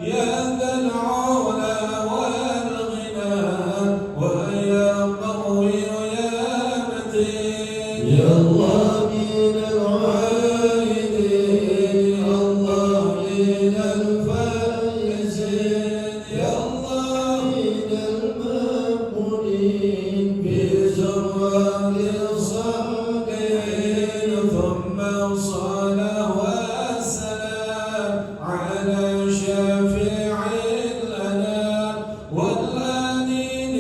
يا ذا العلا والغنى ويا قوي يا متين يا الله من العائدين يا الله من الفائزين يا الله من المقبولين بزوال الصالحين ثم الصلاة والسلام على شفيع الأنام والآمين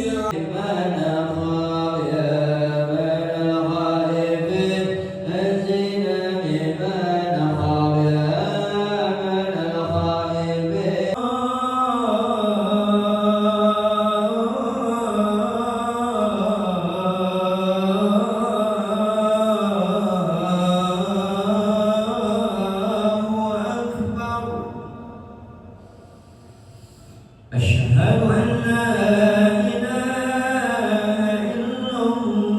أشهد أن لا إله إلا الله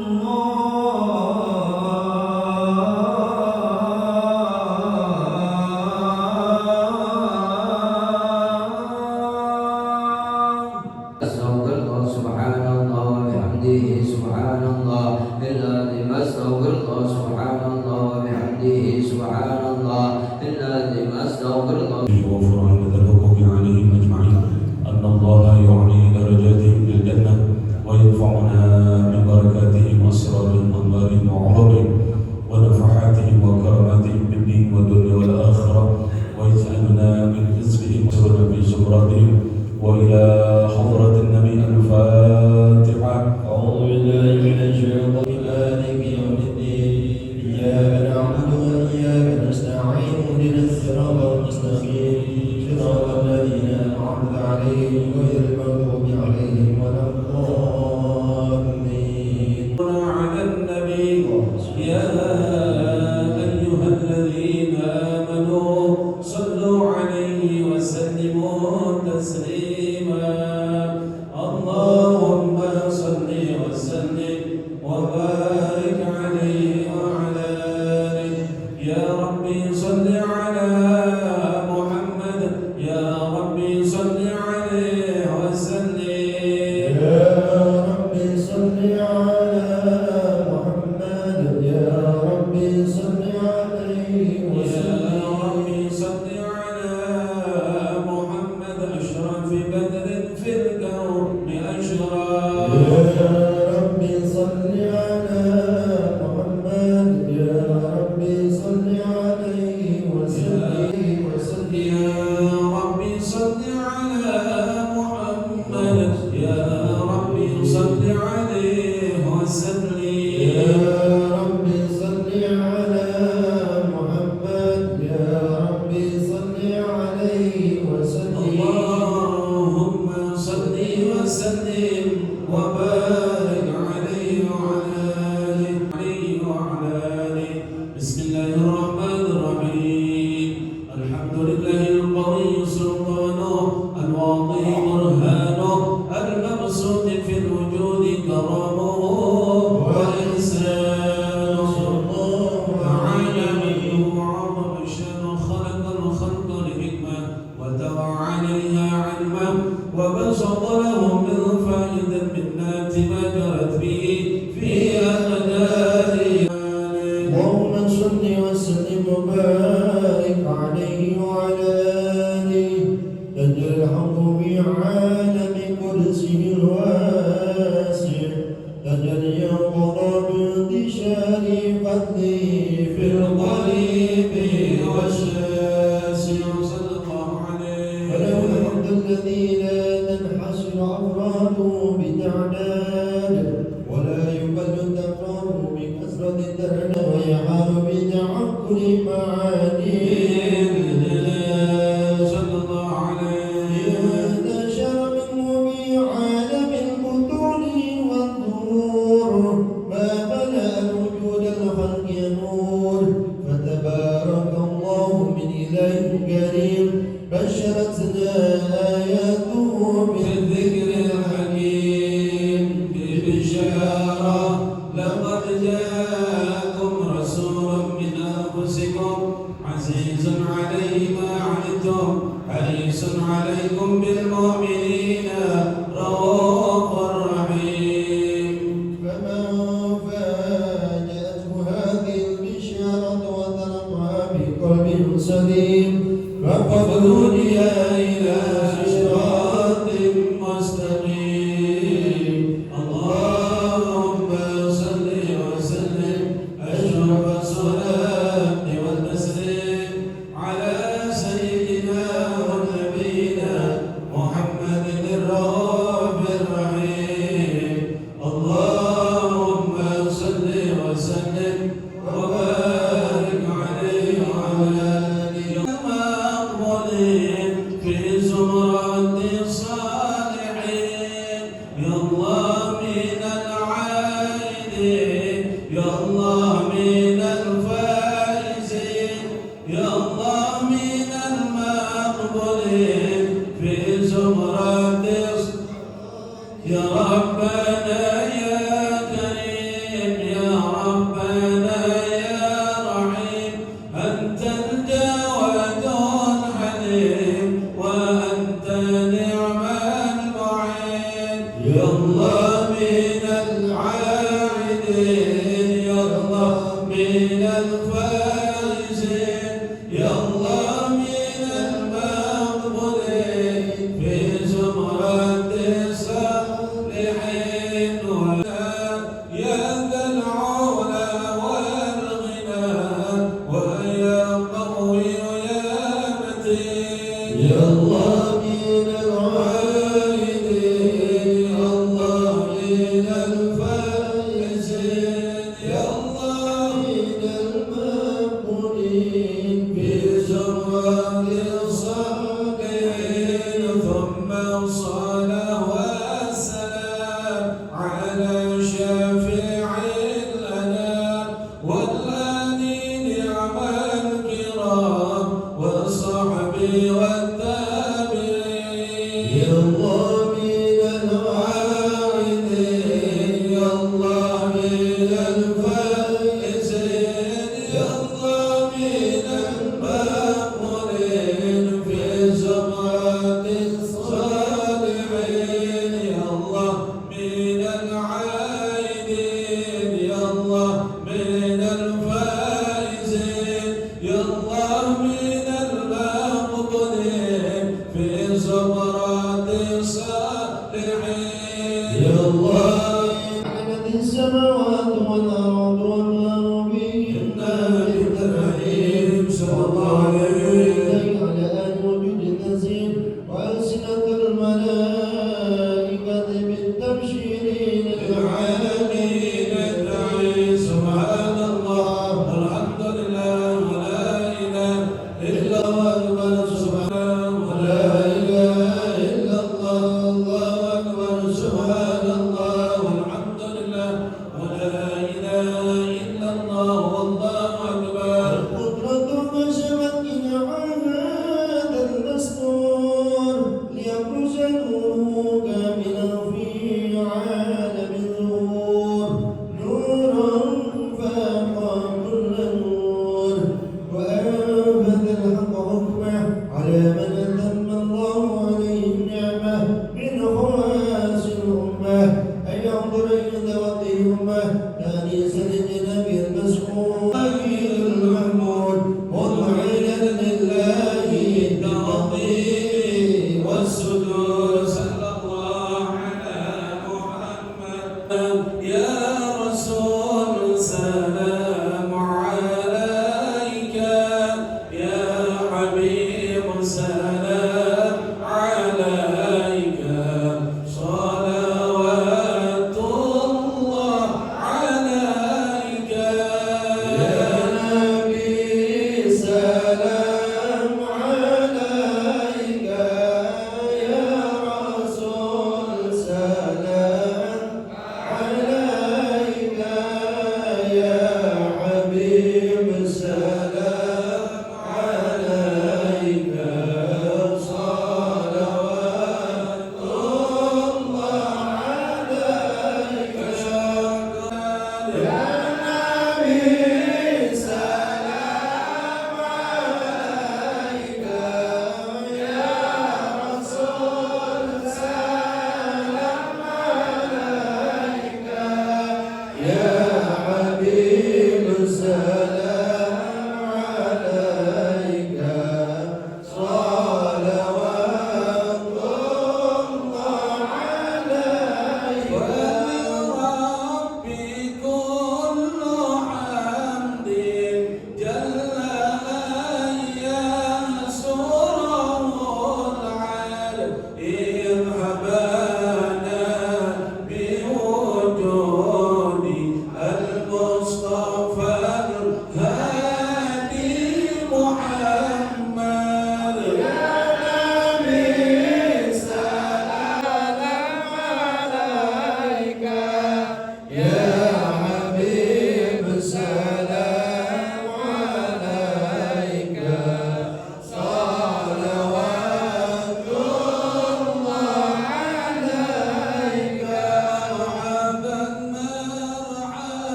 أستغفر الله سبحان الله وبحمده سبحان الله العظيم أستغفر الله سبحان الله وبحمده سبحان الله العظيم أستغفر الله وغفران ذنوبهم عليهم أجمعين أن الله يعني درجاتهم بالجنة ويرفعنا من بركاتهم وأسرارهم وأنوارهم وعروضهم ونفحاتهم وكراماتهم بالدين والدنيا والآخرة ويجعلنا من حزبهم وسرنا في زمراتهم وإلى حضرة النبي الفاتحة. أعوذ بالله من الشيطان مالك يوم الدين إياك نعبد وإياك نستعين اهدنا الصراط المستقيم صراط الذين أنعمت عليهم غير المغضوب عليهم ولا الضالين. على النبي يا أيها الذين آمنوا صلوا عليه وسلموا تسليما. اللهم صل وسلم وبارك عليه وعلى آله. يا ربي صل على محمد يا ربي صل عليه وسلم. يا ربي صل على محمد يا ربي صل عليه وسلم. يا ربي صل على محمد أشرف بدر في الكون أشرف. يا ربي صل على محمد يا ربي صل عليه وسلم. يا ربي صل على محمد يا ربي صل عليه وسلم. يا ربي صل على محمد يا ربي صل عليه وسلم. اللهم صل وسلم وبارك عليه وعلى آله. بسم الله الرحمن الرحيم. الحمد لله القوي سلطانه الواضح برهانه المبسوط في الوجود كرمه وإحسانه تعالى منه وعظم الشان خلق الخلق لحكمة وترى عليها علما وبسط لهم من فائدة منات ما جرت به في أقداره. اللهم صل وسلم وبارك عليه وعلى آله. تجري الحق بعالم قدسه الواسع تجري القضى بانتشار فضله في القريب والشاسع. صلى الله عليه وله الحمد الذي لا تنحصر أفراده بتعداد ولا يبل تكراره بكثرة الدرجة ويحال بتعقل معانيه. صلى الله عليه انتشر منه بعالم البطون والظهور ما بلأ الوجود الخلق ينور. فتبارك الله من إله كريم بشرتنا آياته بالذكر الحكيم ببشارة لقد جاءكم رسول من أنفسكم عزيز عليه ما عنتم حريص عليكم بالمؤمنين رؤوف رحيم. فمن فاجأته هذه البشارة وتلقها بقلب سليم فقد هدي إلى صراط مستقيم. اللهم صل وسلم أشرف الصلاة والتسليم على سيدنا ونبينا محمد الرؤوف الرحيم. اللهم صل وسلم وبارك عليه وعلى آله مقبولين في زمرة الصالحين. يا الله من العائدين، يا الله من الفائزين، يا الله من المقبولين في زمرة يا ربنا يا كريم، يا ربنا يا رحيم، أنت الجواد الحليم وأنت نعم المعين. يا الله من العائدين، يا الله من الفائزين، يا الله من المقبولين في زمرة الصالحين. يا ذا العلا والغنى ويا قوي يا متين. يا الله من العائدين، يا الله من الفائزين، يا الله من المقبولين في زمرة الصالحين. ثم الصلاة والسلام على شفيع الأنام والآل نعم الكرام والصحب والتابعين. يا الله من العائدين، يا الله من الفائزين، يا الله من المقبولين في زمرة الصالحين. يا الله من العائدين، يا الله من الفائزين، يا الله من المقبولين في زمرة الصالحين. يا الله علت السماوات والأرض وما بهن بالتحريم. صلى الله عليه على آل وجود النزيل وألسنة الملائكة بالتبشيرين العالمين الداعين. سبحان الله والحمد لله ولا إله إلا الله أكبر. سبحان الله ولا إله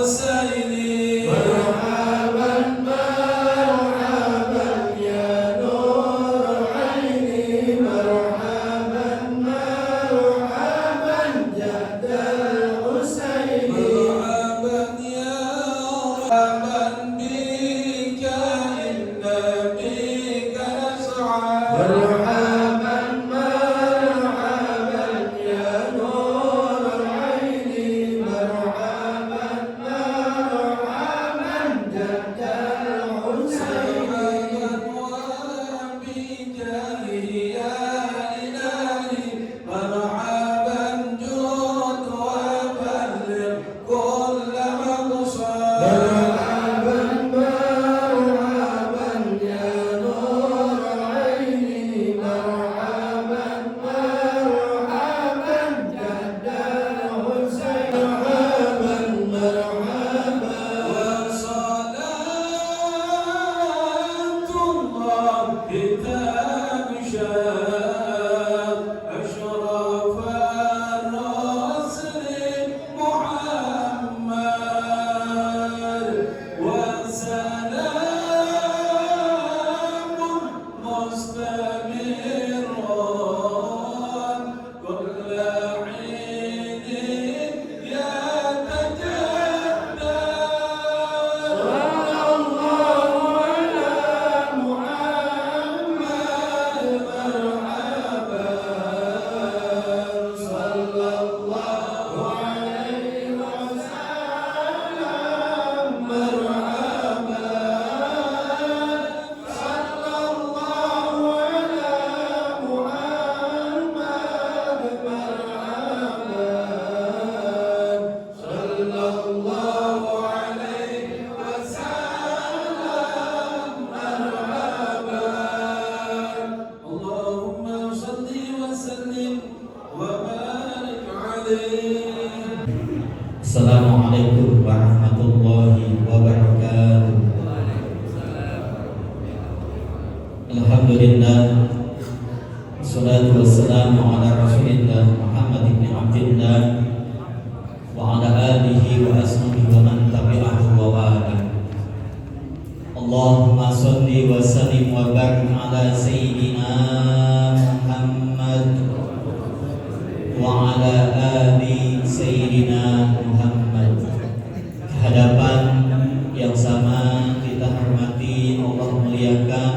الحسين مرحبا مرحبا يا نور عيني مرحبا مرحبا جد الحسين مرحبا يا مرحبا بك إن بك نسعى مرحبا مرحبا يا نور عيني مرحبا مرحبا جد الحسين مرحبا مرحبا يا نور عيني مرحبا مرحبا جد الحسين مرحبا مرحبا Assalamualaikum warahmatullahi wabarakatuh. Alhamdulillah, wassalatu wassalamu ala rasulillah Muhammad ibn Abdillah wa ala alihi wa ashabihi wa man tabi'ahu wa wala. Allahumma salli wa sallim wa barik ala sayyidina Muhammad wa ala ali sayyidina Muhammad. Kehadapan yang sama kita hormati, Allah muliakan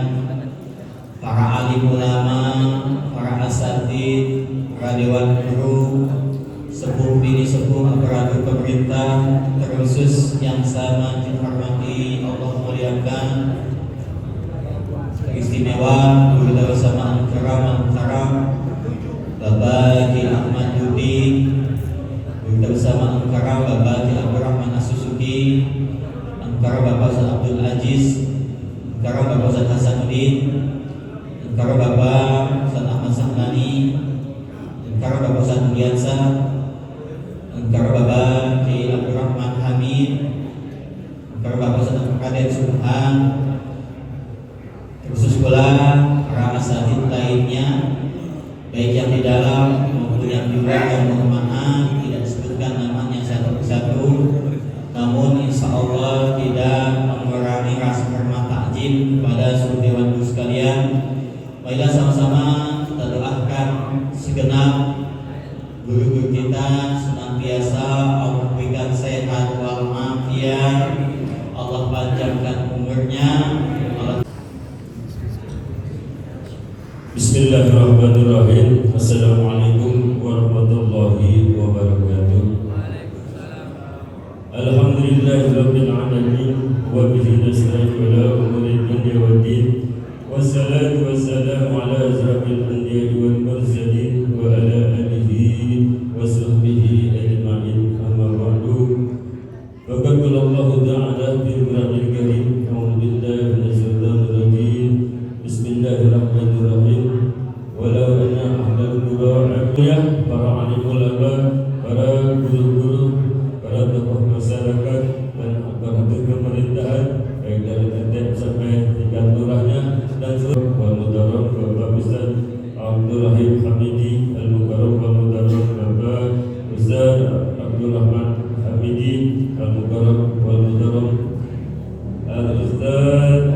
para alim ulama, para asatid, para dewan guru, sepuh bini sepuh aparatur pemerintah, terkhusus yang sama kita hormati, Allah muliakan istimewa guru bersama karam Bapak Ki Ahmad Yudi, bersama Angkara Bapak Ki Abdurrahman As-Suzuki, Angkara Bapak Ustaz Abdul Aziz, Angkara Bapak Ustaz Hasanuddin, Angkara Bapak Ustaz Ahmad Sahnani, Angkara Bapak Ustaz Mulyasa, Angkara Bapak Ki Abdurrahman Hamid, Angkara Bapak Ustaz Kadet Subhan, khusus pula para asatid lainnya, baik yang di dalam maupun yang di luar, yang mohon maaf tidak disebutkan namanya satu persatu, namun insya Allah tidak mengurangi rasa hormat takjim kepada seluruh dewan guru sekalian. Marilah sama-sama kita doakan segenap guru-guru kita senantiasa Allah berikan sehat walafiat, Allah panjangkan umurnya, Allah. Bismillahirrahmanirrahim. Assalamualaikum warahmatullahi wabarakatuh. Alhamdulillahirabbil alamin wa bihi nasta'in ala umuri dunya waddin. Wassalatu wassalamu ala asrafil anbiya'i wal mursalin wa ala alihi wa sahbihi ajma'in. Amma ba'du. Faqad qala Allah ta'ala fil Qur'anil Karim, a'udzu billahi minasy syaithanir rajim. Bismillahirrahmanirrahim. Walau anna ahlal qura para alim ulama, para guru-guru, para tokoh masyarakat dan aparatur pemerintahan, baik dari titik sampai tingkat lurahnya dan seluruh wal mudarram Bapak Ustaz Abdul Rahim Hamidi Al Mukarram, wal mudarram Bapak Ustaz Abdul Rahman Hamidi al-mukarram wal mudarram al-ustaz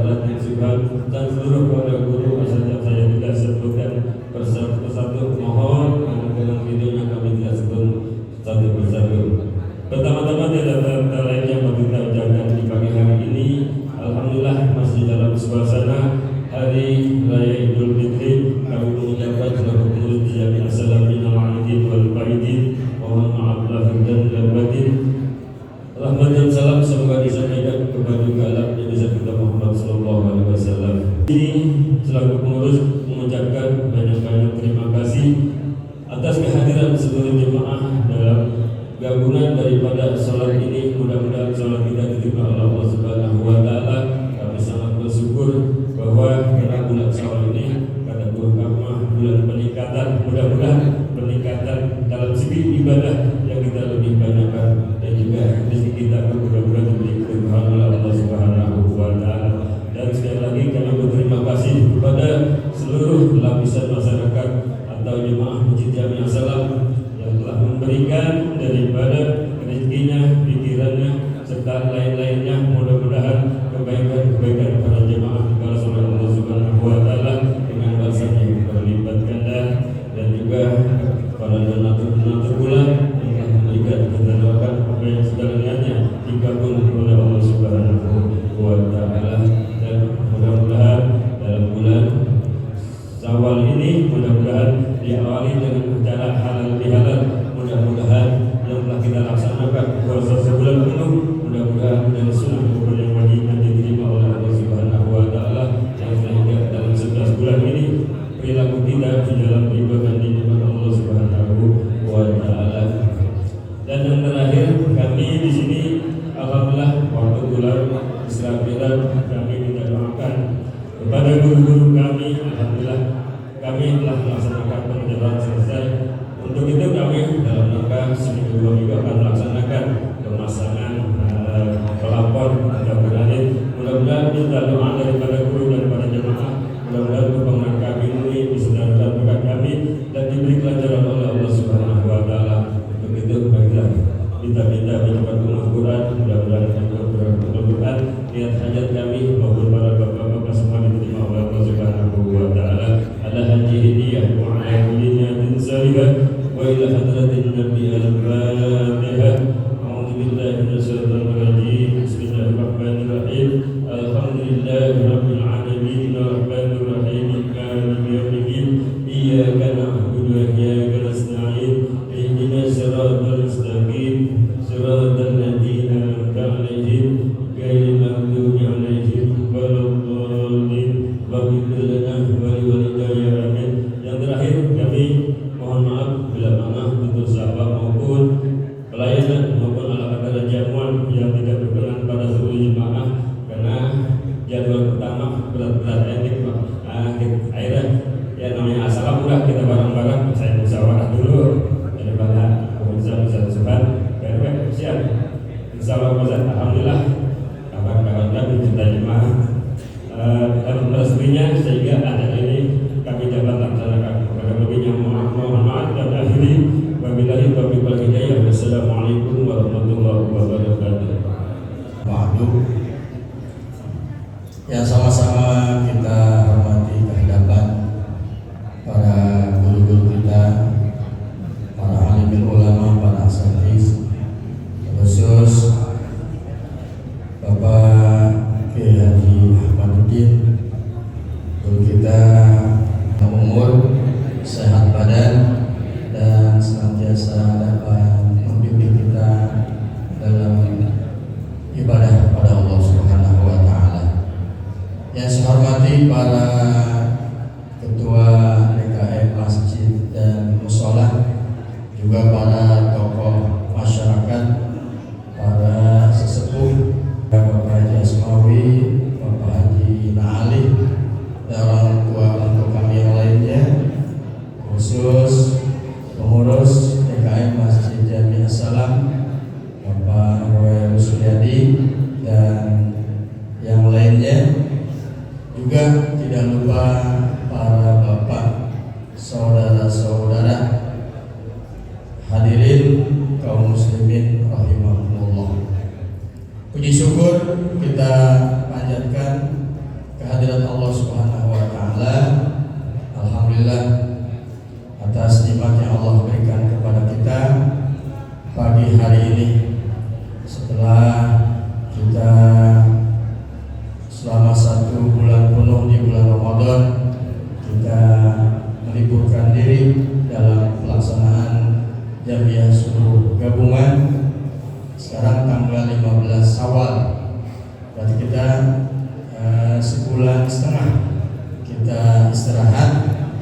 Latif Subhan dan seluruh para guru asatidz saya tidak sebutkan persatu-persatu, mohon dalam videonya kami tidak sebut satu persatu. Pertama-tama dalam lain yang kita ucapkan di pagi hari ini, alhamdulillah masih dalam suasana hari raya Idul Fitri. Kami mengucapkan selamat pengurus Jamiah As-Salam minal aidin wal faidin, mohon maaf lahir dan batin. Rahmat dan salam semoga disampaikan kepada alam Nabi kita Muhammad sallallahu alaihi wasallam. Ini selaku pengurus mengucapkan banyak-banyak terima kasih atas kehadiran seluruh jemaah dalam gabungan daripada sholat ini. Mudah-mudahan sholat kita diterima oleh Allah Subhanahu wa taala. Kami sangat bersyukur bahwa karena bulan Syawal ini kata guru kami bulan peningkatan. Mudah-mudahan peningkatan dalam segi ibadah yang kita lebih banyakkan dan juga rezeki kita mudah-mudahan diberi keberkahan oleh Allah Subhanahu wa taala. Dan sekali lagi kami berterima kasih kepada seluruh lapisan masyarakat atau jemaah Masjid Jamiah As-Salam yang telah memberikan daripada rezekinya, pikirannya, serta lain-lainnya. Mudah-mudahan kebaikan-kebaikan para jemaah dibalas oleh Allah Subhanahu wa taala dengan balasan yang berlipat ganda, dan juga para donatur-donatur pula yang memberikan ketentuan apa yang segalanya dikabul oleh Allah Subhanahu wa taala. Dan mudah-mudahan dalam bulan Syawal ini mudah-mudahan diawali dengan cara halal bihalal. Mudah-mudahan yang telah kita laksanakan puasa sebulan penuh, mudah-mudahan dari sunnah maupun yang wajib diterima oleh Allah Subhanahu wa taala, yang sehingga dalam 11 bulan ini perilaku kita di dalam ibadah nikmat Allah Subhanahu wa taala. Dan yang terakhir, kami di sini alhamdulillah waktu bulan istirahat kami minta doakan kepada guru-guru kami. Alhamdulillah kami telah melaksanakan pengajaran selesai. Untuk itu kami dalam rangka seminggu 2 minggu akan melaksanakan pemasangan pelapor atau granit. Mudah-mudahan minta doa daripada guru dan para jemaah. Mudah-mudahan pembangunan kami ini bisa dapat berkat kami dan diberi pelajaran oleh Allah Subhanahu wa taala. Untuk itu baiklah kita minta bercepat umur Quran. Mudah-mudahan Al-Quran niat hajat kami maupun para bapak-bapak semua diterima oleh Allah Subhanahu wa taala. Ala haji hidiyah wa ala kulliyatin salihah wa ila hadratin Nabi al-Fatihah. A'udzu billahi minasyaitonir rajim. Bismillahirrahmanirrahim. Alhamdulillahirabbil alamin arrahmanir rahim maliki yaumiddin. Iyyaka na'budu wa iyyaka nasta'in. Ihdinas siratal mustaqim. Siratal ladzina an'amta 'alaihim ghairil maghdubi 'alaihim waladdallin. Waghfir lana wa liwalidayya amin. Yang terakhir kami mohon maaf bila mana tutur sapa maupun pelayanan maupun ala-ala jamuan yang tidak berkenan pada seluruh jemaah, karena jadwal pertama berat-berat ini akhirnya ya namanya asal udah kita bareng-bareng. Saya musyawarah dulu daripada urusan Subhan baru siap insyaallah. Alhamdulillah kawan-kawan kami cinta jemaah dan resminya sehingga ada ini kami dapat laksanakan. Pada lebihnya mohon maaf dan akhiri wabillahi taufiq wal hidayah. Wassalamualaikum warahmatullahi wabarakatuh. Waduh, yang sama-sama kita hormati kehadapan para guru-guru kita, para alim ulama, para asatidz, khusus Bapak Kiai Haji Ahmaduddin, guru kita umur, sehat badan, dan senantiasa dapat membimbing kita dalam ibadah kepada Allah Subhanahu wa taala. Yang saya hormati para ketua DKM masjid dan mushola, juga para tokoh masyarakat, para sesepuh, Bapak Haji Asmawi, Bapak Haji Na'ali, dan orang tua untuk kami yang lainnya, khusus pengurus DKM Masjid Jamiah As-Salam Bapak Roy Suryadi dan yang lainnya, juga tidak lupa para bapak, saudara-saudara, hadirin kaum muslimin rahimahumullah. syukur kita panjatkan kehadirat Allah Subhanahu wa taala. Alhamdulillah atas nikmat yang Allah berikan kepada kita pagi hari ini, setelah kita selama 1 bulan penuh di bulan Ramadan kita meliburkan diri dalam pelaksanaan Jamiah Subuh Gabungan. Sekarang tanggal 15 Syawal, berarti kita sebulan setengah kita istirahat.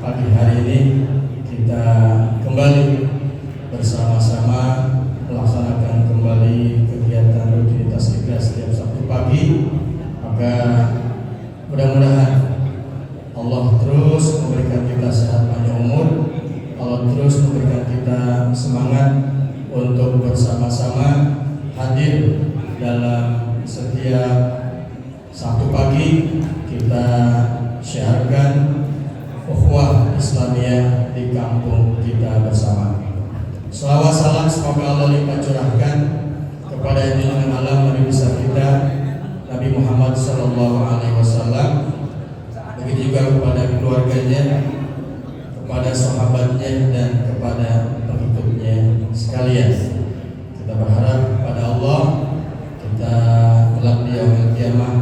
Pagi hari ini kita kembali bersama-sama melaksanakan kembali kegiatan rutinitas kita setiap Sabtu pagi. Maka mudah-mudahan Allah terus memberikan kita sehat panjang umur, Allah terus memberikan kita semangat untuk bersama-sama hadir dalam setiap Sabtu pagi kita syiarkan ukhuwah Islamiyah di kampung kita bersama. Selawat salam semoga Allah limpah curahkan kepada junjungan alam Nabi besar kita Nabi Muhammad SAW, begitu juga kepada keluarganya, kepada sahabatnya dan kepada pengikutnya sekalian. Kita berharap kepada Allah kita kelak di yaumil qiyamah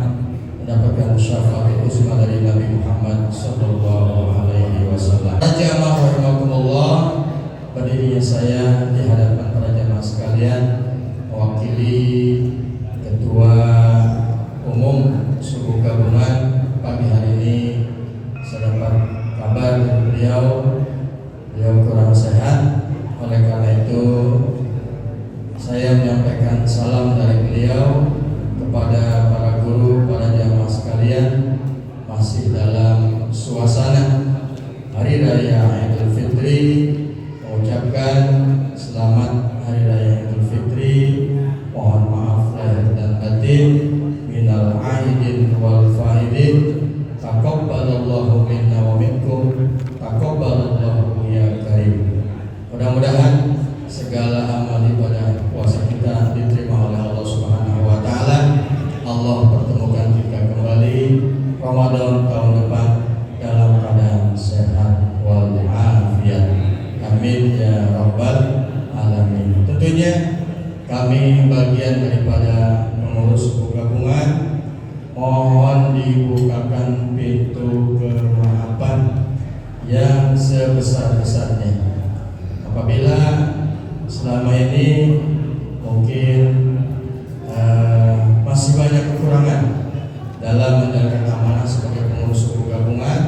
mendapatkan syafaat uzma dari Nabi Muhammad SAW. Jamaah rahimakumullah, berdirinya saya di hadapan para jamaah sekalian mewakili Ketua Umum Subuh Gabungan. Pagi hari ini saya dapat kabar dari beliau kurang sehat. Oleh karena itu saya menyampaikan salam dari beliau kepada para guru, para jamaah sekalian, masih dalam suasana Hari Raya Idul Fitri, mengucapkan selamat Hari Raya Idul Fitri. Mohon maaf lahir dan batin, minal aidin wal faidin. Taqabbalallahu minna wa minkum, taqabbalallahu ya karim. Mudah-mudahan segala amal ibadah puasa kita diterima oleh Allah Subhanahu wa taala. Allah pertemukan kita kembali Ramadan tahun depan dalam keadaan sehat wal afiat. Amin ya rabbal alamin. Tentunya kami bagian daripada pengurus Subuh Gabungan, mohon dibukakan pintu kemaafan yang sebesar-besarnya apabila selama ini mungkin masih banyak kekurangan dalam menjalankan amanah sebagai pengurus Subuh Gabungan.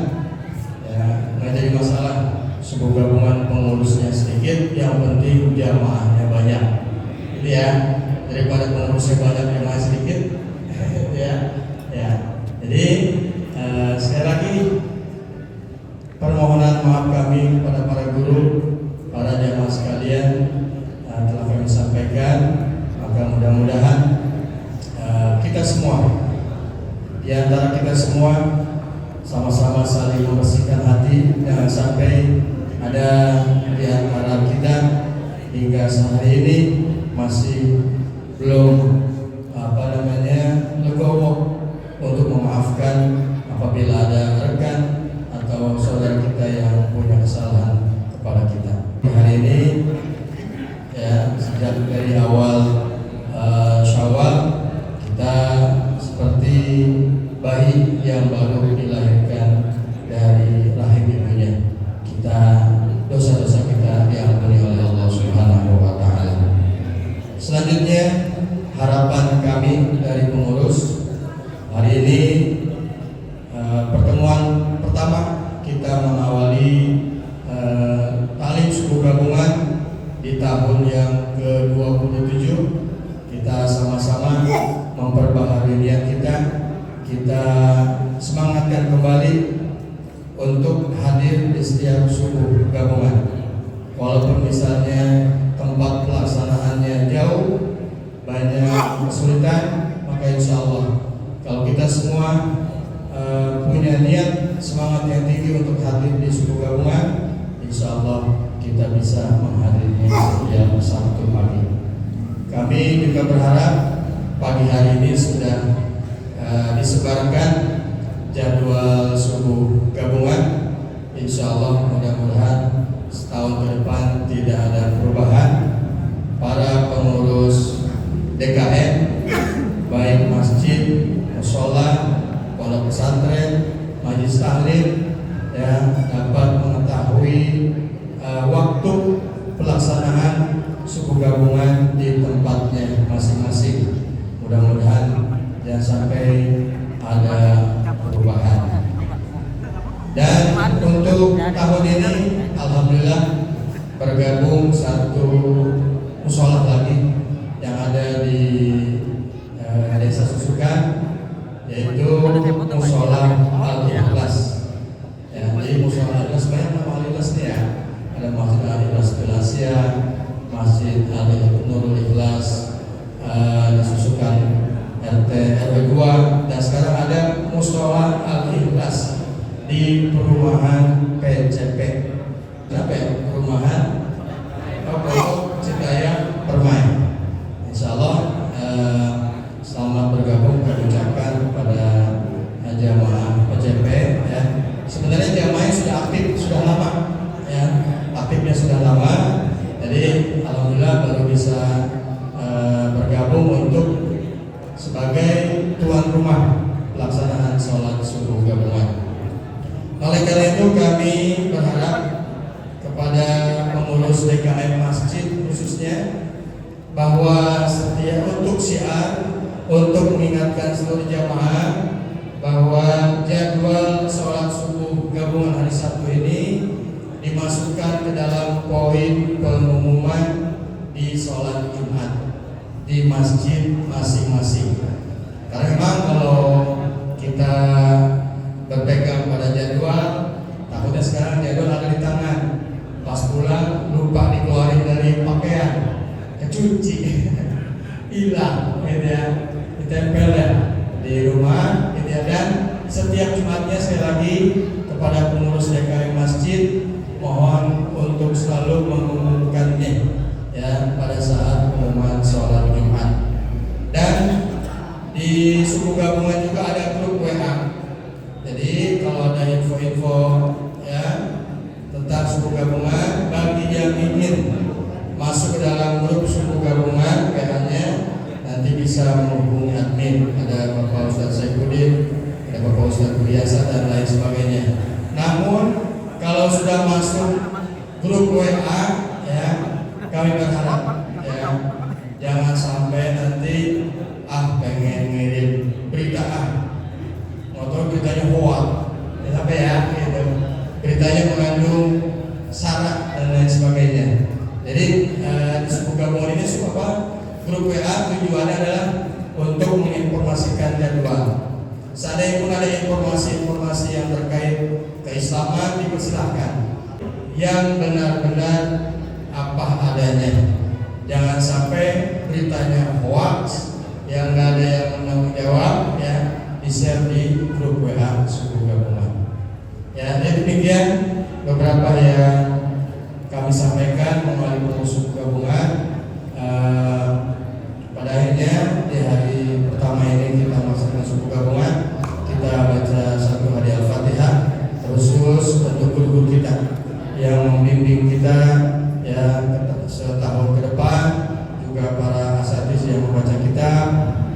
Ya, nggak jadi masalah Subuh Gabungan pengurusnya sedikit, yang penting jamaahnya banyak. Itu ya, daripada pengurusnya banyak jamaah sedikit. ya. Jadi sekali lagi permohonan maaf kami kepada para guru, para jamaah sekalian telah kami sampaikan. Maka mudah-mudahan kita semua, di antara kita semua, sama-sama saling membersihkan hati. Jangan sampai ada di antara kita hingga sehari ini masih belum legowo untuk memaafkan apabila ada rekan atau saudara kita yang punya kesalahan kepada kita. Hari ini ya, sejak dari awal Syawal kita seperti bayi yang baru dilahirkan dari rahim ibunya. Kita dosa-dosa kita diampuni oleh Allah Subhanahu wa taala. Selanjutnya harapan kami dari pengurus hari ini, pertemuan pertama kita mengawali Talim Subuh Gabungan di tahun yang ke-27. Kita sama-sama memperbaharui niat kita semangatkan kembali untuk hadir di setiap Subuh Gabungan. Walaupun misalnya tempat pelaksanaannya jauh, banyak kesulitan, maka insya Allah kalau kita semua punya niat, semangat yang tinggi untuk hadir di Subuh Gabungan, insya Allah kita bisa menghadirinya setiap Sabtu pagi. Kami juga berharap pagi hari ini sudah disebarkan jadwal subuh gabungan. Insya Allah mudah-mudahan setahun ke depan tidak ada perubahan. Para pengurus DKM baik masjid, mushola, pondok pesantren, majelis taklim ya, dapat mengetahui waktu pelaksanaan subuh gabungan di tempatnya masing-masing. Mudah-mudahan jangan sampai ada perubahan. Dan untuk tahun ini alhamdulillah bergabung satu mushola lagi yang ada di Desa Susukan, yaitu mushola Al-Ikhlas. Ya, jadi mushola Al-Ikhlas banyak nama Al-Ikhlas nih ya. Ada Masjid Al-Ikhlas Belasya, Masjid Al-Nurul Ikhlas di Susukan RT RW 2, dan sekarang ada mushola Al-Ikhlas di perumahan PCP. Kenapa ya? Perumahan Citaya Permai. Insya Allah selamat bergabung, kami ucapkan kepada jamaah PCP ya. Sebenarnya jamaahnya sudah aktif, sudah lama ya, aktifnya sudah lama. Jadi alhamdulillah baru bisa bergabung untuk sebagai tuan rumah pelaksanaan sholat subuh gabungan. Oleh karena itu kami berharap kepada pengurus DKM masjid khususnya bahwa setiap untuk syiar, untuk mengingatkan seluruh jamaah bahwa jadwal sholat subuh gabungan hari Sabtu ini dimasukkan ke dalam poin pengumuman di sholat Jumat di masjid masing-masing. Karena memang kalau kita berpegang pada jadwal, takutnya sekarang jadwal ada di tangan, pas pulang lupa dikeluarin dari pakaian, kecuci, hilang, gitu ya, ditempel ya di rumah, gitu ya. Dan setiap Jumatnya sekali lagi kepada pengurus DKM masjid mohon untuk selalu mengumumkannya ya pada saat pengumuman sholat Jumat. Dan di subuh gabungan juga ada grup WA. Jadi kalau ada info-info ya tentang subuh gabungan, bagi yang ingin masuk ke dalam grup subuh gabungan WA-nya nanti bisa menghubungi admin. Ada Bapak Ustadz Saifuddin, ada Bapak Ustadz Biasa dan lain sebagainya. Namun kalau sudah masuk grup WA ya, kami berharap ya jangan sampai nanti pengen ngirim berita motor beritanya hoax, apa ya gitu, beritanya mengandung syarat dan lain sebagainya. Jadi di subuh gabungan ini grup WA tujuannya adalah untuk menginformasikan jadwal. Seandainya pun ada informasi-informasi yang terkait keislaman dipersilahkan, yang benar-benar apa adanya. Jangan sampai beritanya hoax yang nggak ada yang menanggung jawab ya, di-share di grup WA subuh gabungan. Ya, jadi demikian beberapa yang kami sampaikan melalui pengurus subuh gabungan. Pada akhirnya di hari pertama ini kita melaksanakan subuh gabungan, kita baca satu hadiah Al-Fatihah, terus untuk guru-guru kita yang membimbing kita ya setahun ke depan, juga para asatidz yang membaca kitab,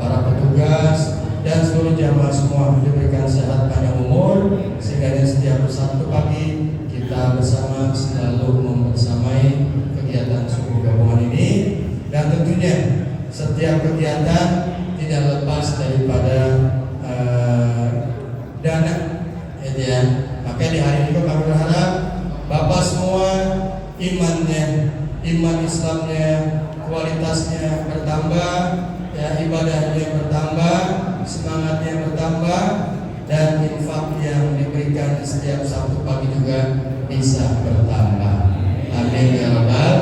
para petugas dan seluruh jamaah semua diberikan sehat panjang umur, sehingga setiap Sabtu pagi kita bersama selalu membersamai kegiatan subuh gabungan ini. Dan tentunya setiap kegiatan tidak lepas daripada dana ya. Maka di hari ini kami berharap Bapak semua iman Islamnya, kualitasnya bertambah ya, ibadahnya bertambah, semangatnya bertambah, dan infak yang diberikan setiap Sabtu pagi juga bisa bertambah. Amin ya rabbal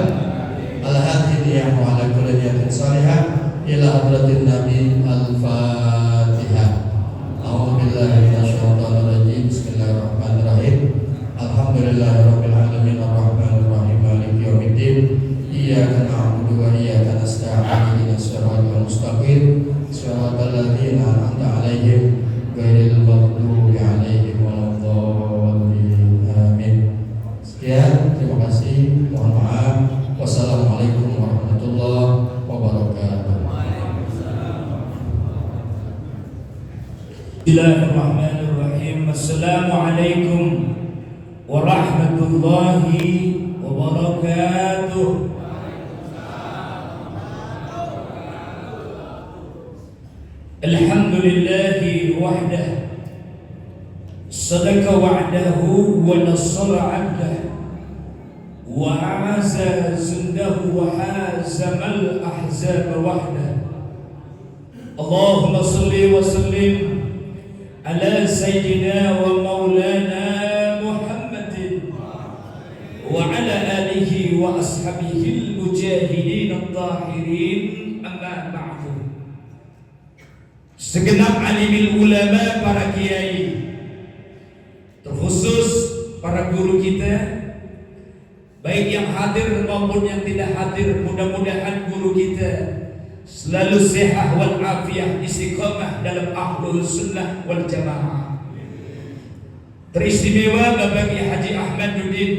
al-hadidiyah wa ala kulli niyatin salihah ila hadratin nabi al-fatihah. A'udzubillahi minasyaitonir rajim. Bismillahirrahmanirrahim. Alhamdulillahirabbil alamin arrahmanir rahim maliki yaumiddin. Iyyaka na'budu wa iyyaka nasta'in ihdinas siratal mustaqim. الذين أنعمت عليهم غير المغضوب عليهم ولا الضالين آمين. Sekian, terima kasih, mohon maaf. Wassalamualaikum warahmatullahi wabarakatuh. Bismillahirrahmanirrahim. Assalamualaikum warahmatullahi wabarakatuh. Alhamdulillahi wahdah, sadaqa wa'dahu wa nasara 'abdah wa a'aza jundahu wa hazamal ahzab wahdah. Allahumma salli wa sallim ala sayyidina wa maulana Muhammadin wa ala alihi wa ashabihi al-mujahidin al-tahirin, amma ba'du. Segenap alimil ulama, para kiai, terkhusus para guru kita, baik yang hadir maupun yang tidak hadir, mudah-mudahan guru kita selalu sehat wal afiyah, istiqamah dalam ahlul sunnah wal jamaah. Teristimewa Bapak Haji Ahmad Nudin,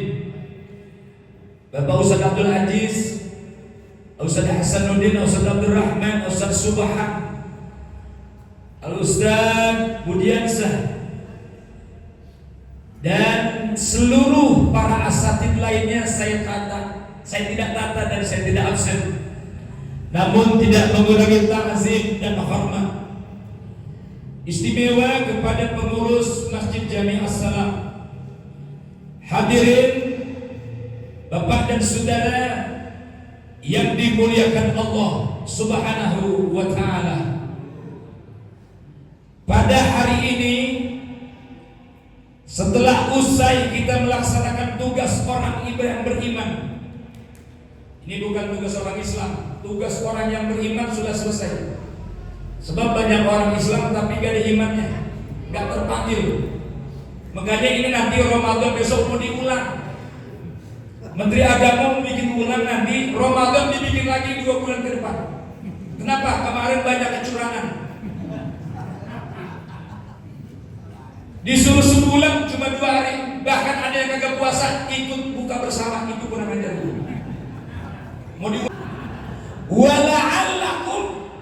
Bapak Ustaz Abdul Aziz, Ustaz Hasanuddin, Ustaz Abdul Rahman, Ustaz Subhan, Al-Ustaz Budiansah, dan seluruh para asatid lainnya saya tidak tata dan saya tidak absen, namun tidak mengurangi ta'zim dan hormat. Istimewa kepada pengurus Masjid Jami' As-Salam, hadirin Bapak dan Saudara yang dimuliakan Allah Subhanahu wa ta'ala. Pada hari ini, setelah usai kita melaksanakan tugas orang yang beriman, ini bukan tugas orang Islam, tugas orang yang beriman sudah selesai. Sebab banyak orang Islam tapi gak ada imannya, gak terpanggil. Makanya ini nanti Ramadan besok mau diulang. Menteri Agama mau bikin ulang, nanti Ramadan dibikin lagi 2 bulan ke depan. Kenapa? Kemarin banyak kecurangan. Disuruh sebulan cuma 2 hari, bahkan ada yang kagak puasa ikut buka bersama, itu kurang ajar dulu. Mau di wala'allakum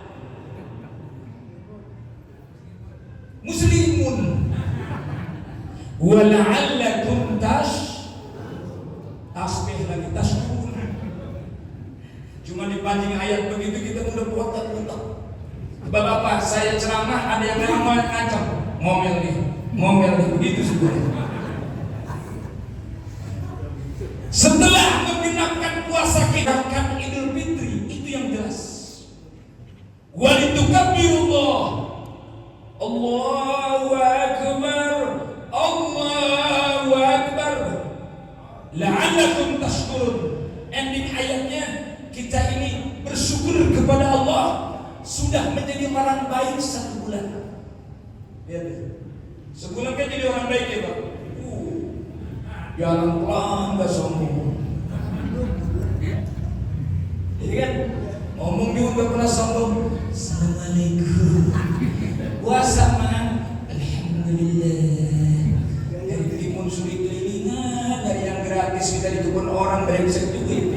muslimun wala'allakum tasbih lagi tashkurun. Cuma dipancing ayat begitu kita udah putar-putar. Bapak-bapak, saya ceramah ada yang ngancam, ngomel begitu sebenarnya. Setelah menggenapkan puasa kita kan Idul Fitri, itu yang jelas. Walitukabbirullah, Allahu akbar, Allahu akbar, la'allakum tashkurun. Ending ayatnya, kita ini bersyukur kepada Allah sudah menjadi orang baik 1 bulan. Lihat deh. Sebulan kan jadi orang baik ya Pak. Jalan pelan, gak sombong. Jadi kan ngomong juga gak pernah sombong. Assalamualaikum. Puasa mah, alhamdulillah. Dari timun suri kelilingan, dari yang gratis kita di kebun orang, dari bisa duit.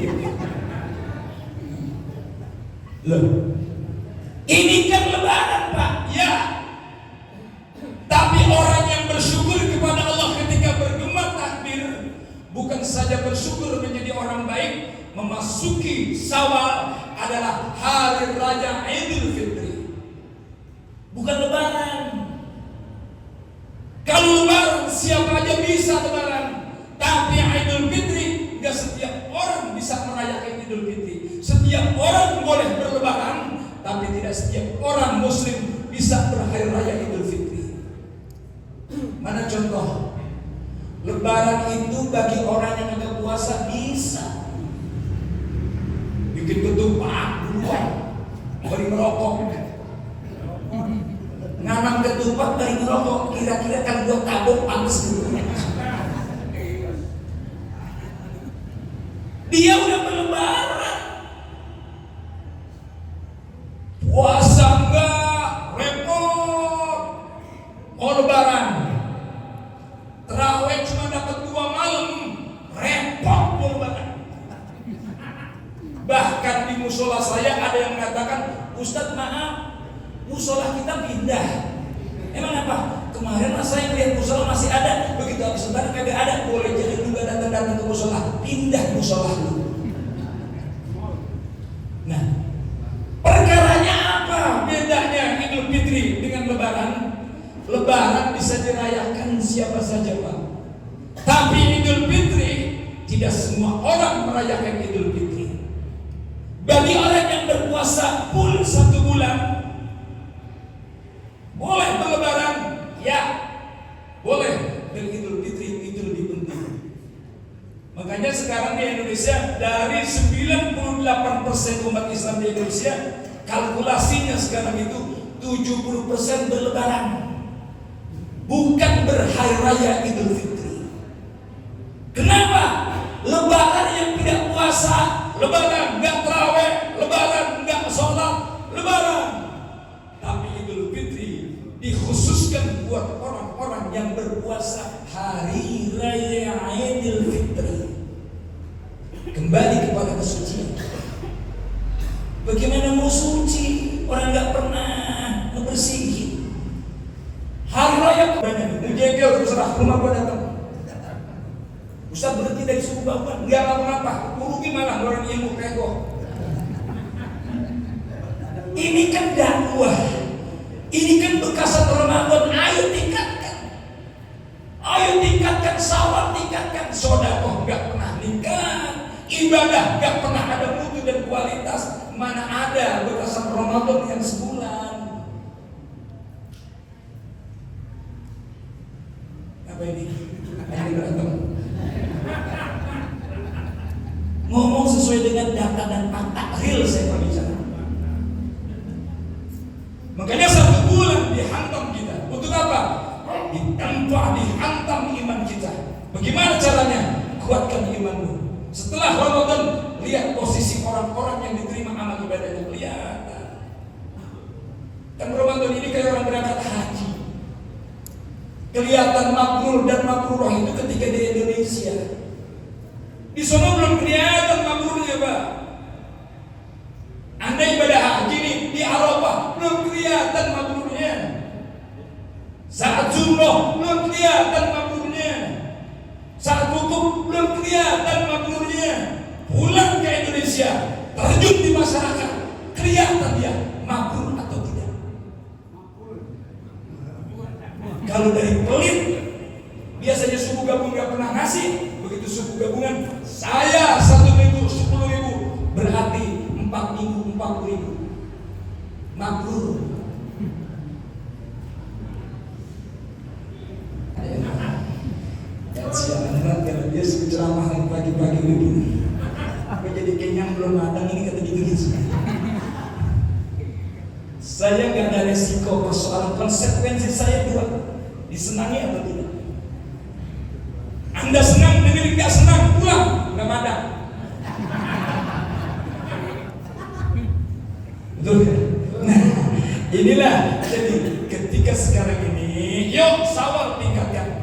Loh, ini kan lebaran Pak. Ya. Tapi orang yang bersyukur kepada Allah ketika bergema takbir, bukan saja bersyukur menjadi orang baik, memasuki Syawal adalah hari raya Idul Fitri, bukan lebaran. Kalau lebaran siapa aja bisa lebaran, tapi Idul Fitri gak setiap orang bisa merayakan Idul Fitri. Setiap orang boleh berlebaran, tapi tidak setiap orang Muslim bisa berhari raya Idul Fitri. Mana contoh? Lebaran itu bagi orang yang agak puasa bisa bikin ketupat duluan, beri merokok, nanam ketupat beri merokok. Kira-kira kan buat tabung pantas dulu. Dia udah berlebaran, puasa enggak repot. lebaran. Tarawih cuma dapat 2 malam, repot di lebaran. Bahkan di musola saya ada yang mengatakan, Ustadz maaf, musola kita pindah. Emang apa? Kemarin saya lihat musola masih ada, begitu habis lebaran kagak ada. Boleh jadi juga datang ke musola, pindah musola lu. Nah, perkaranya apa bedanya Idul Fitri dengan Lebaran? Lebaran bisa dirayakan siapa saja, Pak. Tapi Idul Fitri tidak semua orang merayakan Idul Fitri. Bagi orang yang berpuasa full 1 bulan, boleh berlebaran, ya boleh. Dan Idul Fitri itu lebih penting. Makanya sekarang di Indonesia dari 98% umat Islam di Indonesia, kalkulasinya sekarang itu 70% berlebaran, bukan berhari raya Idul Fitri. Kenapa? Lebaran yang tidak puasa, lebaran nggak tarawih, lebaran nggak sholat, lebaran. Tapi Idul Fitri dikhususkan buat orang-orang yang berpuasa hari raya Idul Fitri. Kembali kepada kesucian. Bagaimana mau suci orang nggak pernah membersihi? Hari raya banyak, menjegel terserah rumah gua datang. Ustaz berhenti dari suku Bapak, nggak apa-apa, rugi malah orang ilmu kego. Ini kan dakwah, ini kan bekasan Ramadan. Ayo tingkatkan sawah, tingkatkan sedekah, nggak pernah nikah, ibadah nggak pernah ada mutu dan kualitas. Mana ada bekasan Ramadan yang sebulan? Apa ini? Ini berantem. Ngomong sesuai dengan data dan fakta real saya berbicara. Makanya 1 bulan dihantam kita. Untuk apa? Ditampak, dihantam iman kita. Bagaimana caranya? Kuatkan imanmu. Setelah Ramadan, lihat posisi orang-orang yang diterima amal ibadahnya, kelihatan. Dan Ramadan ini kayak orang berangkat haji. Kelihatan mabrur dan mabrurah itu ketika di Indonesia. Di sana belum kelihatan mabrurnya, Pak. Anda ibadah haji nih di Arafah, belum kelihatan mabrurnya. Saat jumroh belum kelihatan mabrurnya. Saat wukuf belum kelihatan mabrurnya. Pulang ke Indonesia, terjun di masyarakat, kelihatan dia mabrur atau tidak. Kalau dari pelit, biasanya suku gabung nggak pernah ngasih. Begitu suku gabungan, saya 1.000, 10.000, berarti 4.000, 40.000. Mabrur. Siapa kalau dia ceramah pagi-pagi begini, apa jadi kenyang belum matang ini kata gitu. Saya nggak ada resiko, persoalan konsekuensi saya 2, disenangi atau tidak. Anda senang, dengerin, nggak senang, pulang, nggak madang. Betul. Nah, inilah jadi ketika sekarang ini, yuk sawar tingkatkan.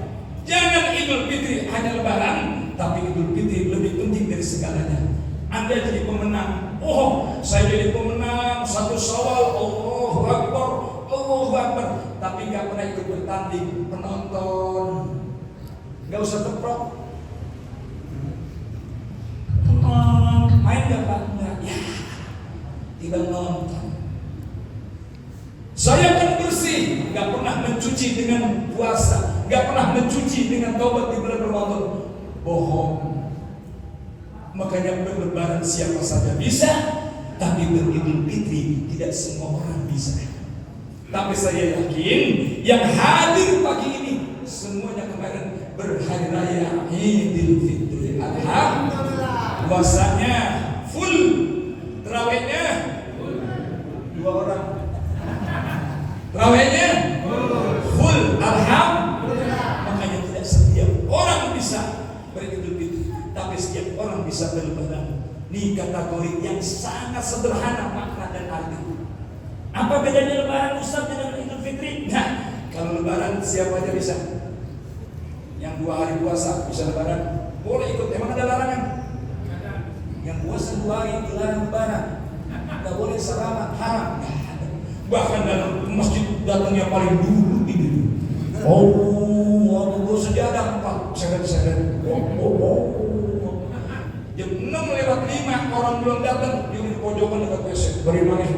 Jangan Idul Fitri hanya lebaran, tapi Idul Fitri lebih penting dari segalanya. Anda jadi pemenang. Oh, saya jadi pemenang 1 Syawal. Allahu Akbar, Allahu Akbar. Tapi nggak pernah ikut bertanding, penonton. Nggak usah teprok. Main nggak Pak? Nggak. Ya, tiba nonton. Saya akan bersih, nggak pernah mencuci dengan puasa, nggak pernah mencuci dengan taubat di bulan Ramadan. Bohong. Makanya berlebaran siapa saja bisa, tapi beridul fitri tidak semua orang bisa. Tapi saya yakin yang hadir pagi ini semuanya kemarin berhari raya Idul Fitri. Alhamdulillah. Puasanya full, tarawihnya 2 orang. Tarawihnya full, alhamdulillah. Makanya tidak setiap orang bisa beridul fitri, tapi setiap orang bisa berlebaran. Ini kategori yang sangat sederhana makna dan arti. Apa bedanya lebaran Ustaz dengan Idul Fitri? Nah, Kalau lebaran siapa aja bisa. Yang 2 hari puasa bisa lebaran, boleh ikut. Emang ada larangan? Yang puasa 2 hari dilarang lebaran, nggak boleh salaman, haram. Bahkan dalam masjid datang yang paling dulu ini. Aku sejadah 4 seret. Jam 6:05 orang belum datang, dia di pojokan dekat WC. Beri nangis.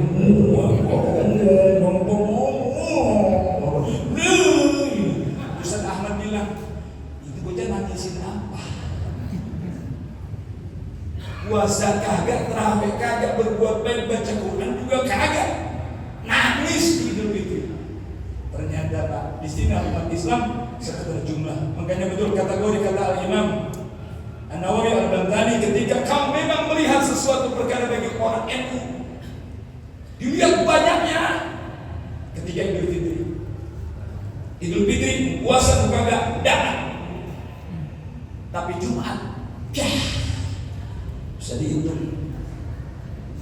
Ustaz Ahmad bilang, itu bocah nangisin apa? Puasa kagak, terawih kagak, berbuat baik, baca Quran juga kagak. Nangis di Idul Fitri. Ternyata Pak, di sini umat Islam sekedar jumlah. Makanya betul kategori kata Al-Imam An-Nawawi Al-Bantani, ketika kau memang melihat sesuatu perkara bagi orang NU, dilihat banyaknya ketika Idul Fitri. Idul Fitri puasa bukan enggak datang, tapi Jumat bisa dihitung.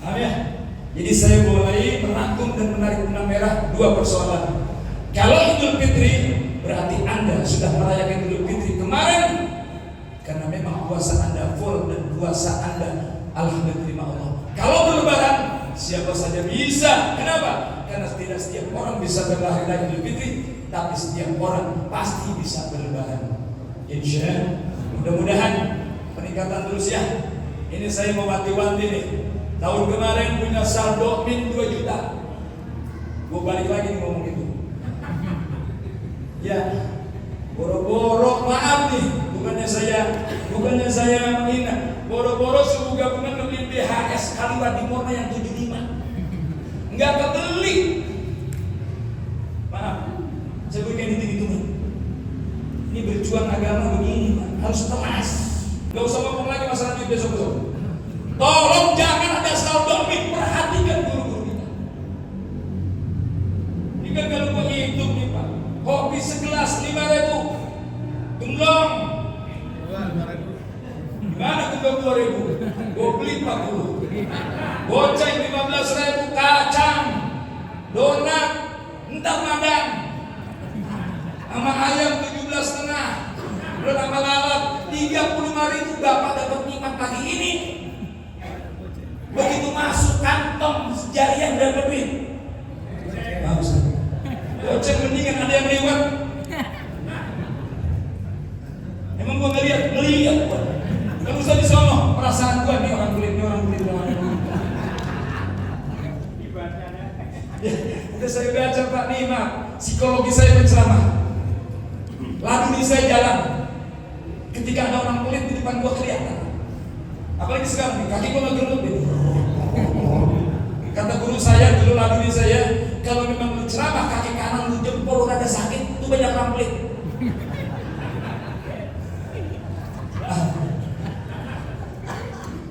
Ya. Jadi saya mulai merangkum dan menarik benang merah 2 persoalan. Kalau Idul Fitri berarti Anda sudah merayakan Idul Fitri kemarin karena memang puasa Anda full dan puasa Anda alhamdulillah Allah. Kalau berlebaran siapa saja bisa. Kenapa? Karena tidak setiap orang bisa berlahir Idul Fitri, tapi setiap orang pasti bisa berlebaran. Insya mudah-mudahan peningkatan terus ya. Ini saya mau wanti-wanti nih. Tahun kemarin punya saldo min 2 juta. Gue balik lagi nih ngomong itu. Ya, boro-boro maaf nih, bukannya saya menghina. Boro-boro suku gabungan beli BHS Kaliwat Timurna yang 75. Enggak kebeli. Maaf, saya berikan hitung-hitungan. Ini berjuang agama begini, Pak. Harus telas. Gak usah ngomong lagi masalah duit besok-besok. Tolong jangan ada saldo min, perhatikan guru-guru kita. Ini kan kalau gue hitung nih Pak, kopi segelas 5.000, gemblong. Gimana gemblong 2.000? Gue beli 40. Goceng 15.000, kacang, donat, entah madang, sama ayam 17,5, belum sama lalap 35.000. Bapak dapat nikmat pagi ini. Begitu masuk kantong jarian dan duit. Bagus. Goceng mendingan ada yang lewat. Emang gua ngeliat gua. Gak usah disono perasaan gua nih orang kulit. Ya, udah saya baca Pak nih, Mak. Psikologi saya berceramah. Lalu nih saya jalan. Ketika ada orang kulit di depan gua kelihatan. Apalagi sekarang nih, kaki gua nggak gerut nih. Kata guru saya dulu, lalu nih saya, kalau memang lu ceramah kaki kanan lu jempol lu ada sakit, itu banyak orang kulit.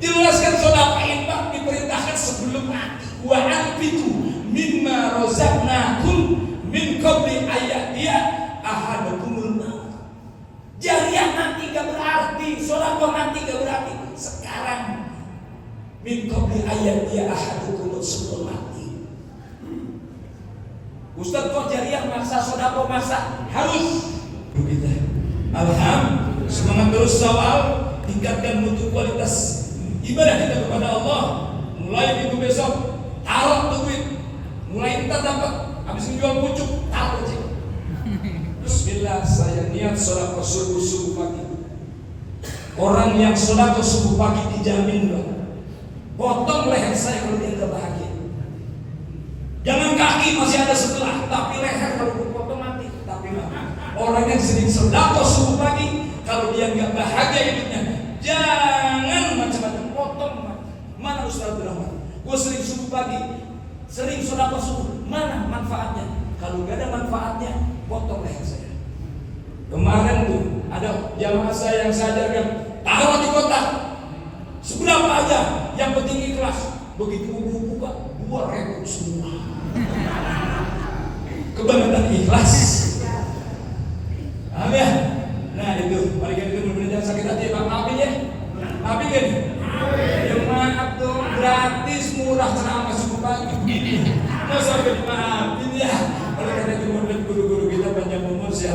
Jelaskan saudara infak diperintahkan sebelum mati. Wa anfiqu mimma razaqnakum min qabli ayatiya ahadakumul maut. Jariah nanti gak berarti, sedekah nanti gak berarti. Sekarang min qabli ayatiya ahadukum sebelum mati. Ustaz kok jariah maksa, sedekah maksa? Harus. Kita alhamdulillah semangat terus awal, tingkatkan mutu kualitas ibadah kita kepada Allah. Mulai minggu besok taruh duit, mulai kita dapat habis menjual pucuk taruh aja. Bismillah, saya niat sedekah subuh pagi. Orang yang sedekah subuh pagi dijamin loh. Potong leher saya kalau dia tidak bahagia. Jangan kaki masih ada sebelah, tapi leher kalau dipotong mati. Tapi orang yang sering sedekah subuh pagi, kalau dia nggak bahagia hidupnya, jangan macam-macam potong. Mana Ustaz Rahman? Gue sering subuh pagi, sering sedekah subuh. Mana manfaatnya? Kalau nggak ada manfaatnya, potong leher saya. Kemarin tuh ada jamaah saya yang saya ajarkan, taruh di kotak seberapa aja, yang penting ikhlas. Begitu buka 2.000 semua. Kebangetan ikhlas. Amin. Nah itu, mari kita benar-benar sakit hati, Pak. Maafin ya. Maafin kan? Ya maaf dong, gratis, murah, ceramah subuh pagi. Masa udah dimaafin ya. Oleh karena itu menurut guru-guru kita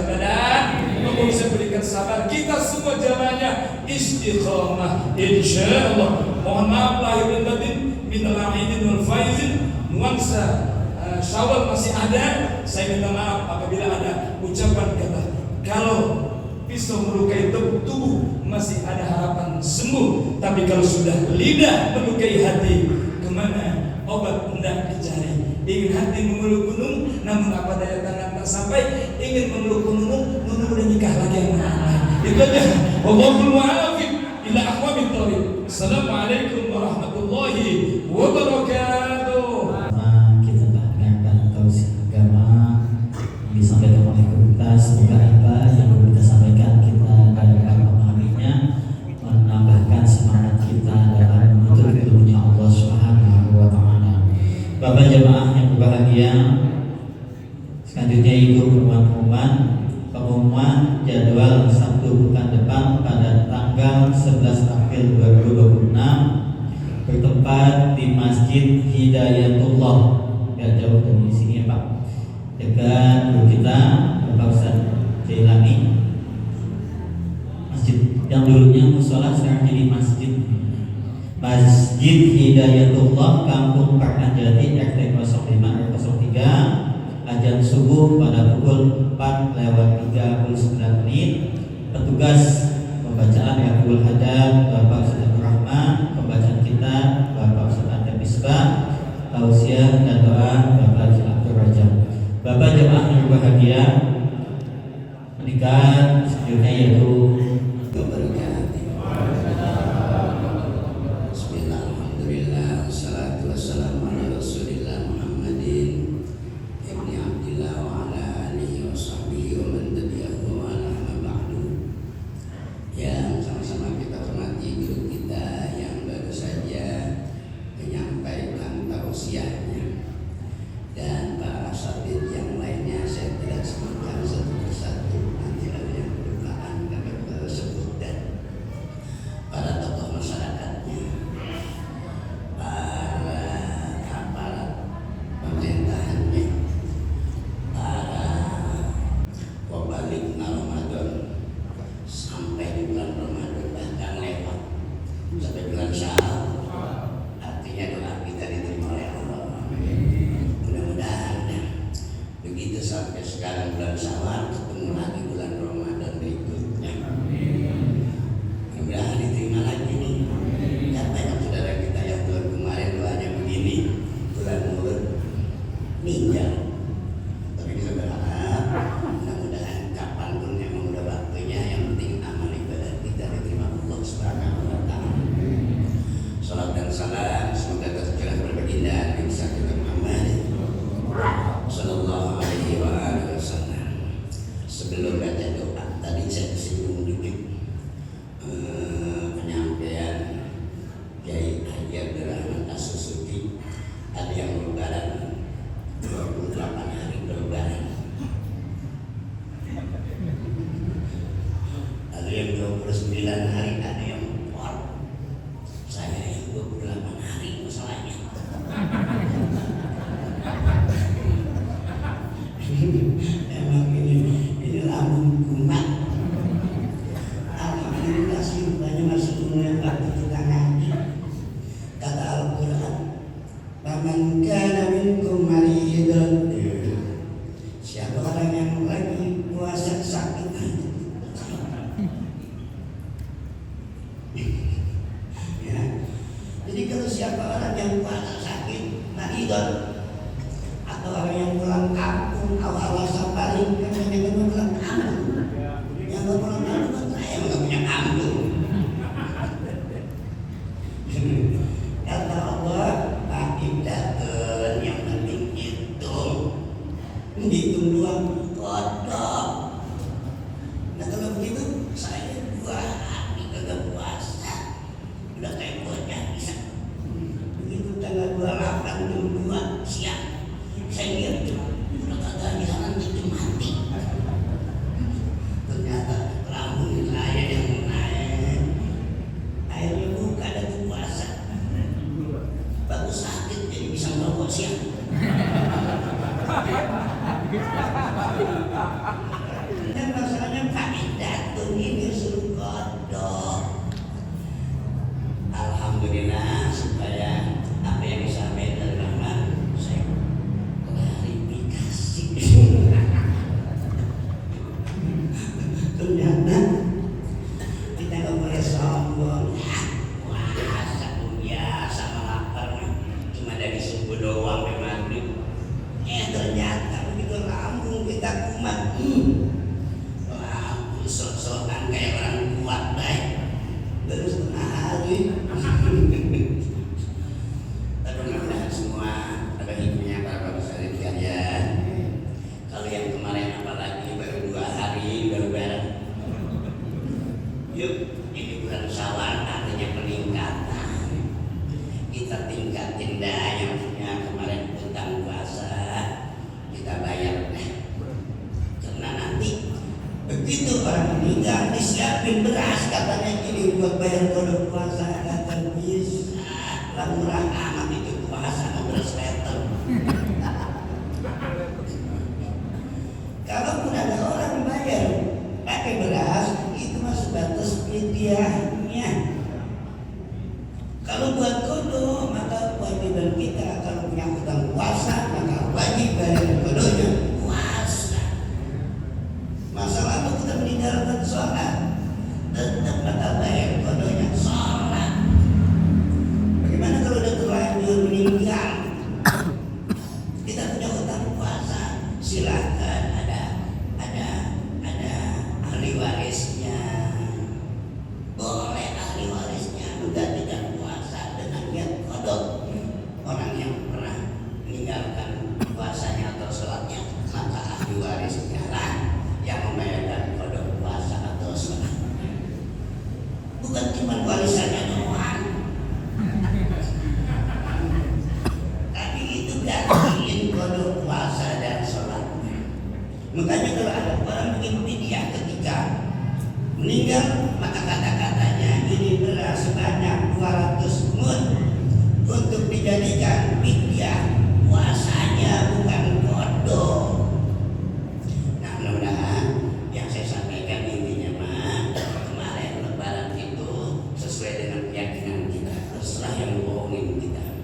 badan, Allah bisa berikan sabar. Kita semua jamaahnya istiqamah insyaallah. Mohon maaf lahir dan batin, minal aidin wal faizin, nuansa Syawal masih ada. Saya minta maaf apabila ada ucapan kata kalau pisau melukai tubuh masih ada harapan sembuh, tapi kalau sudah lidah melukai hati, kemana obat hendak dicari? Ingin hati memeluk gunung, namun apa daya tangan tak sampai. Ingin memeluk gunung, udah nikah lagi yang mana? Itu aja. Wallahul mu'alafin ila aqwamit thoriq. Assalamualaikum warahmatullahi wabarakatuh. Kita dengarkan tausiah agama disampaikan oleh kita. Semoga apa yang kita sampaikan kita dapat memahaminya, menambahkan semangat kita dalam menuntut ilmunya Allah Subhanahu wa Ta'ala. Bapak jemaah yang berbahagia, selanjutnya itu pengumuman jadwal Sabtu pekan depan pada tanggal 11 April 2026 bertempat di Masjid Hidayatullah, gak jauh dari sini Pak, dekat guru kita Bapak Ustaz Jailani. Masjid yang dulunya musola sekarang jadi masjid. Masjid Hidayatullah, Kampung Parnajati, RT 05 03. Azan subuh pada pukul 4:39. Petugas pembacaan Yaqul Hadad Bapak Ustaz Rahman, pembacaan kita Bapak Ustaz Anta Misbah, tausiah dan doa Bapak Abdul Rajab. Bapak jemaah yang berbahagia, menikah selanjutnya yaitu sampai sekarang bulan Syawal, ketemu lagi bulan Ramadan berikutnya. Mudah-mudahan diterima lagi nih. Katakan saudara kita yang bulan kemarin doanya begini, bulan mulut meninggal. Tapi kita berharap mudah-mudahan kapanpun memang udah waktunya, yang penting amal ibadah kita diterima Allah Subhanahu wa Ta'ala. Salam dan salam semoga tercurah berbaginda Nabi kita Muhammad Sallallahu alaihi wa alihi wasallam. Sebelum baca doa tadi saya singgung dikit penyampaian Kiai Haji Abdul Rahman As-Susuki. Ada yang berlebaran 28 hari berlebaran, ada yang 29 hari, ada yang war. Saya yang 28 hari masalahnya. Emang ini lambung kumat. Alhamdulillah sih banyak masuk yang waktu kita ngaji. Kata Al-Quran, "Faman kana minkum maridan." Siapa orang yang lagi puasa sakit? Ya. Jadi kalau siapa orang yang puasa sakit, maridan, atau orang yang pulang kampung awal-awal safarin, kan yang pulang kampung, yang pulang kampung kan saya nggak punya kampung. Kata Allah, akibatkan yang penting hitung doang kodok. Nah kalau begitu saya 2 hari kagak puasa, udah kayak bocah bisa. Begitu tanggal 28 jam 2 siang saya lihat tuh udah kagak jalan itu mati. Ternyata lambung saya yang naik, airnya buka dan puasa. Bagus sakit jadi bisa ngerokok siang. kan masalahnya faidatun ini suruh kodok. Alhamdulillah supaya apa yang disampaikan dari Rahman saya klarifikasi. Ternyata kita nggak boleh sombong. Wah, satu biasa lapar cuma dari subuh doang ke maghrib. Ternyata begitu lambung kita kumat. Wah, sok-sokan kayak orang kuat baik. Terus tengah hari. Tapi mudah-mudahan semua ada hikmahnya para bapak sekalian. Kalau yang kemarin apalagi baru 2 hari baru bareng. Yuk, ini bulan Syawal artinya peningkatan. Kita tingkatin dah yang punya kemarin utang puasa kita bayar deh. Karena nanti begitu orang meninggal disiapin beras katanya gini buat bayar kodok puasa, kata bisa lah murah amat itu puasa mau beras meter. Kalaupun ada orang bayar pakai beras itu mah sebatas fidyahnya. Kalau buat kodok maka kewajiban kita kalau punya utang puasa maka wajib bayar kodoknya puasa. Masalah itu kita meninggalkan sholat tetap maka bayar kodoknya sholat. Bagaimana kalau udah terlanjur meninggal kita punya utang puasa, silakan ada ahli warisnya, boleh ahli warisnya menggantikan puasa dengan niat kodok. Orang yang pernah meninggalkan puasanya atau sholatnya maka ahli warisnya lah yang membayarkan kodok puasa atau sholat. Bukan cuma warisannya doang, tapi itu gantiin kodok puasa dan sholat. Makanya kalau ada orang bikin fidyah ketika meninggal maka kata-katanya ini beras sebanyak 200 mud untuk dijadikan fidyah puasanya bukan kodok. Nah mudah-mudahan yang saya sampaikan intinya mah kemarin lebaran itu sesuai dengan keyakinan kita. Terserah yang bohongin kita.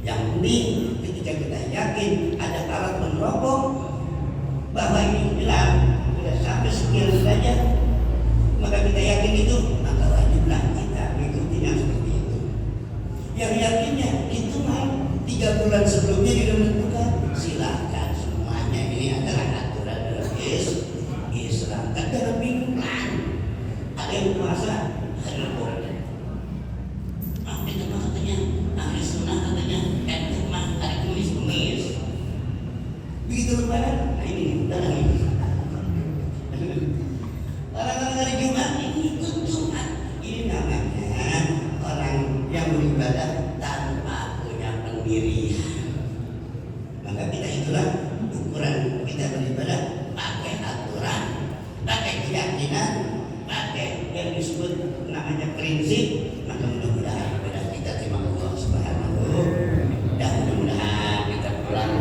Yang penting ketika kita yakin ada alat penerobong bahwa ini hilang sudah sampai sekian saja, maka kita yakin itu maka wajiblah kita mengikuti yang seperti itu. Yang yakinnya itu mah 3 bulan sebelumnya sudah menentukan, silahkan semuanya ini adalah aturan dalam Islam. Kan dalam mingguan ada yang puasa hari Rabu. Itu mah katanya ahli sunnah katanya itu mah hari Kamis. Begitu lebaran, nah ini udah lagi. Orang-orang hari Jumat ini ikut Jumat. Ini namanya orang yang beribadah tanpa punya pendirian. Maka kita itulah ukuran kita beribadah, pakai aturan, pakai keyakinan, pakai yang disebut namanya prinsip. Maka mudah-mudahan ibadah kita terima Allah Subhanahu. Dan mudah-mudahan kita pulang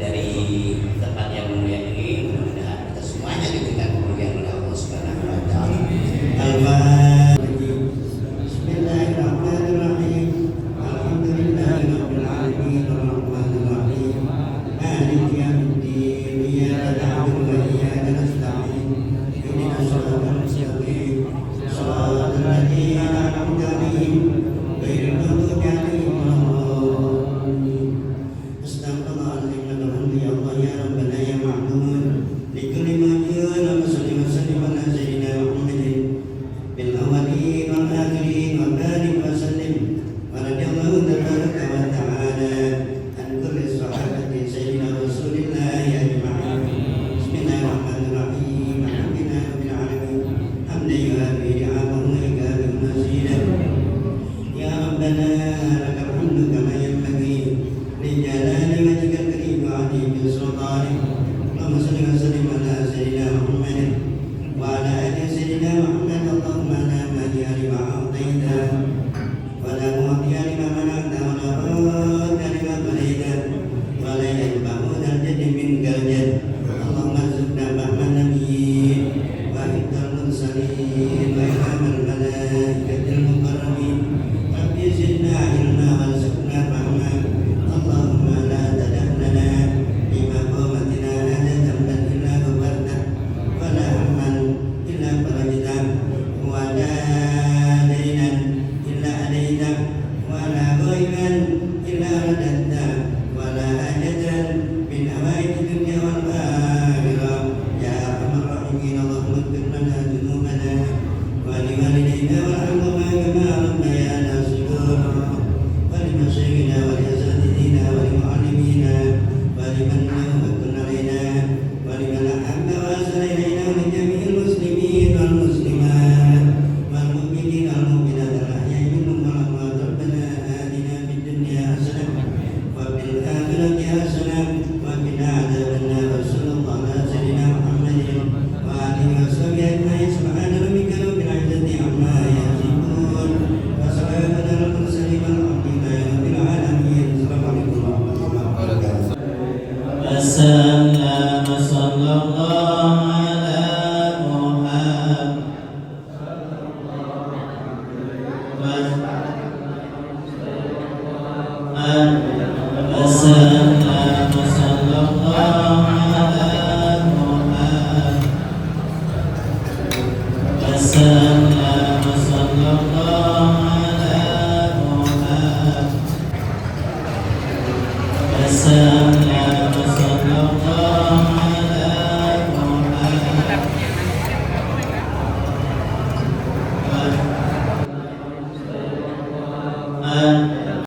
dari tempat yang mulia ini, mudah-mudahan kita semuanya diberikan kemuliaan oleh Allah Subhanahu wa taala. Bismillahirrahmanirrahim. Alhamdulillahirabbil alamin arrahmanir rahim. Maliki yaumiddin. Iyyaka na'budu wa iyyaka nasta'in. Ihdinas siratal mustaqim. Shiratal ladzina an'amta 'alaihim ghairil maghdubi 'alaihim waladdallin. Astagfirullahaladzim wa bihamdihi ya Allah ya Rabbana ya Ma'mun. Likulli ma ja'ala wa sallim wa sallim ala sayyidina Muhammadin bil awwalin wal akhirin wa barik wa sallim wa radiyallahu tabaraka wa ta'ala an kulli sahabati sayyidina Rasulillah ajma'in. Bismillahirrahmanirrahim. Alhamdulillahi rabbil alamin. Hamdan yu'afi ni'amahu wa yukafi mazidah. Ya Rabbana lakal hamdu kama yanbaghi li jalali wajhikal karim wa 'azimi sultanik. Allahumma shalli wa sallim ala sayyidina Muhammadin wa ala ali sayyidina Muhammad. Allahumma la mani'a lima a'taita wa la mu'tiya lima mana'ta wa la radda lima qadaita wa la yanfa'u dzal jaddi minkal jadd. Allahumma arzuqna fahman nabiyyin وسلم صلى الله